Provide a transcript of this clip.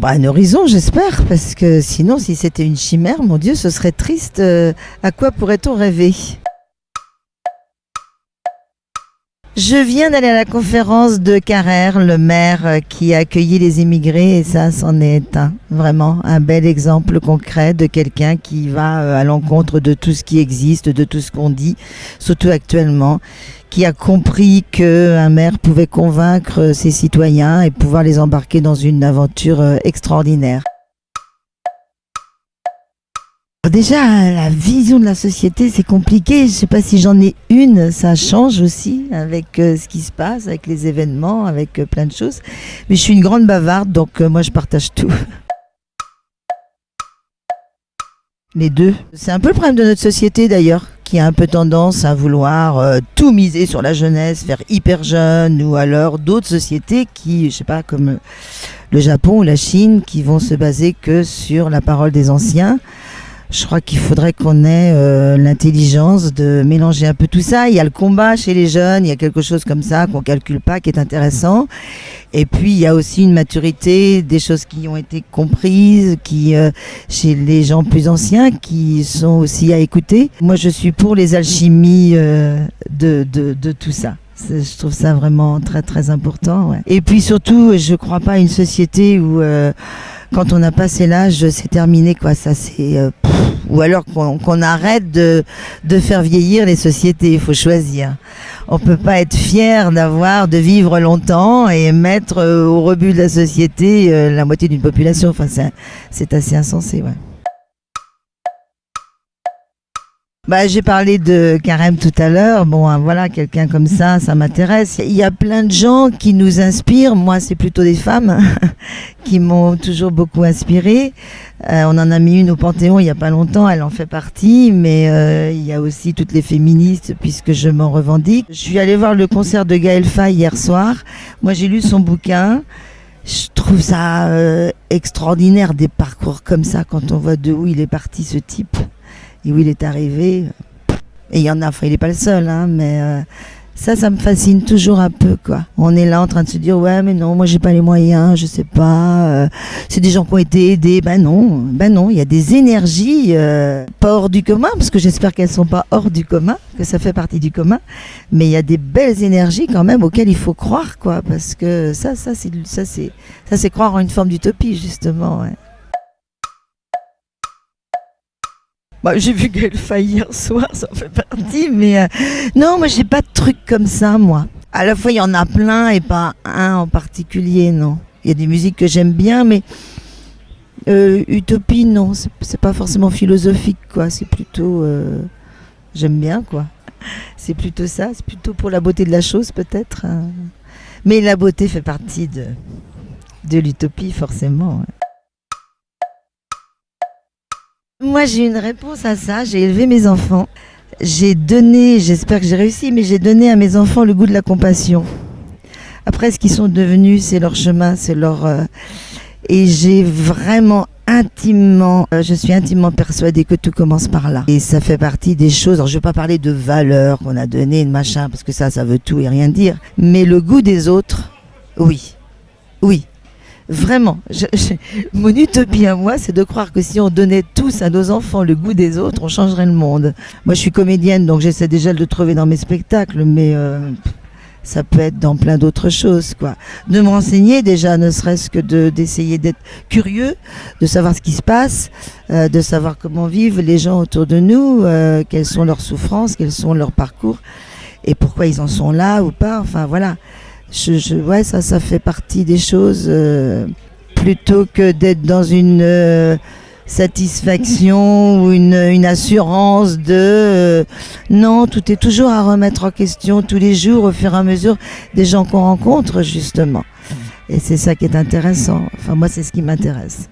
Un horizon, j'espère, parce que sinon, si c'était une chimère, mon Dieu, ce serait triste. À quoi pourrait-on rêver ? Je viens d'aller à la conférence de Carrère, le maire qui a accueilli les immigrés, et ça, c'en est vraiment un bel exemple concret de quelqu'un qui va à l'encontre de tout ce qui existe, de tout ce qu'on dit, surtout actuellement, qui a compris qu'un maire pouvait convaincre ses citoyens et pouvoir les embarquer dans une aventure extraordinaire. Déjà, la vision de la société, c'est compliqué. Je ne sais pas si j'en ai une. Ça change aussi avec ce qui se passe, avec les événements, avec plein de choses. Mais je suis une grande bavarde, donc moi, je partage tout. Les deux. C'est un peu le problème de notre société, d'ailleurs, qui a un peu tendance à vouloir tout miser sur la jeunesse, faire hyper jeune, ou alors d'autres sociétés qui, je sais pas, comme le Japon ou la Chine, qui vont se baser que sur la parole des anciens. Je crois qu'il faudrait qu'on ait l'intelligence de mélanger un peu tout ça. Il y a le combat chez les jeunes, il y a quelque chose comme ça qu'on calcule pas, qui est intéressant. Et puis il y a aussi une maturité, des choses qui ont été comprises, qui chez les gens plus anciens, qui sont aussi à écouter. Moi, je suis pour les alchimies de tout ça. Je trouve ça vraiment très très important. Ouais. Et puis surtout, je crois pas à une société où quand on a passé l'âge, c'est terminé, quoi. Ça, c'est ou alors qu'on arrête de faire vieillir les sociétés. Il faut choisir. On peut pas être fier de vivre longtemps et mettre au rebut de la société la moitié d'une population. Enfin, c'est assez insensé, ouais. J'ai parlé de Carême tout à l'heure. Voilà, quelqu'un comme ça m'intéresse. Il y a plein de gens qui nous inspirent. Moi, c'est plutôt des femmes qui m'ont toujours beaucoup inspirée. On en a mis une au Panthéon il n'y a pas longtemps, elle en fait partie, mais il y a aussi toutes les féministes, puisque je m'en revendique. Je suis allée voir le concert de Gaël Faye hier soir. Moi, j'ai lu son bouquin. Je trouve ça extraordinaire, des parcours comme ça, quand on voit de où il est parti, ce type. Et où il est arrivé, et il y en a, il n'est pas le seul, mais ça me fascine toujours un peu, quoi. On est là en train de se dire, ouais, mais non, moi j'ai pas les moyens, je sais pas, c'est des gens qui ont été aidés. Non, il y a des énergies pas hors du commun, parce que j'espère qu'elles sont pas hors du commun, que ça fait partie du commun, mais il y a des belles énergies quand même auxquelles il faut croire, quoi, parce que ça c'est croire en une forme d'utopie, justement, ouais. J'ai vu Gaël Faye hier soir, ça en fait partie, mais non, moi j'ai pas de truc comme ça, moi. À la fois il y en a plein et pas un en particulier, non. Il y a des musiques que j'aime bien, mais utopie, non, c'est pas forcément philosophique, quoi. C'est plutôt, j'aime bien, quoi. C'est plutôt ça, c'est plutôt pour la beauté de la chose, peut-être. Mais la beauté fait partie de l'utopie, forcément. Ouais. Moi, j'ai une réponse à ça. J'ai élevé mes enfants. J'ai donné, j'espère que j'ai réussi, mais j'ai donné à mes enfants le goût de la compassion. Après, ce qu'ils sont devenus, c'est leur chemin, c'est leur... Et j'ai vraiment je suis intimement persuadée que tout commence par là. Et ça fait partie des choses... Alors, je ne vais pas parler de valeurs qu'on a données, de machin, parce que ça veut tout et rien dire. Mais le goût des autres, oui. Vraiment, mon utopie à moi, c'est de croire que si on donnait tous à nos enfants le goût des autres, on changerait le monde. Moi, je suis comédienne, donc j'essaie déjà de le trouver dans mes spectacles, mais ça peut être dans plein d'autres choses, quoi. De me renseigner déjà, ne serait-ce que d'essayer d'être curieux, de savoir ce qui se passe, de savoir comment vivent les gens autour de nous, quelles sont leurs souffrances, quels sont leurs parcours, et pourquoi ils en sont là ou pas, enfin voilà. Ouais, ça fait partie des choses, plutôt que d'être dans une satisfaction ou une assurance non, tout est toujours à remettre en question tous les jours au fur et à mesure des gens qu'on rencontre, justement. Et c'est ça qui est intéressant. Enfin, moi, c'est ce qui m'intéresse.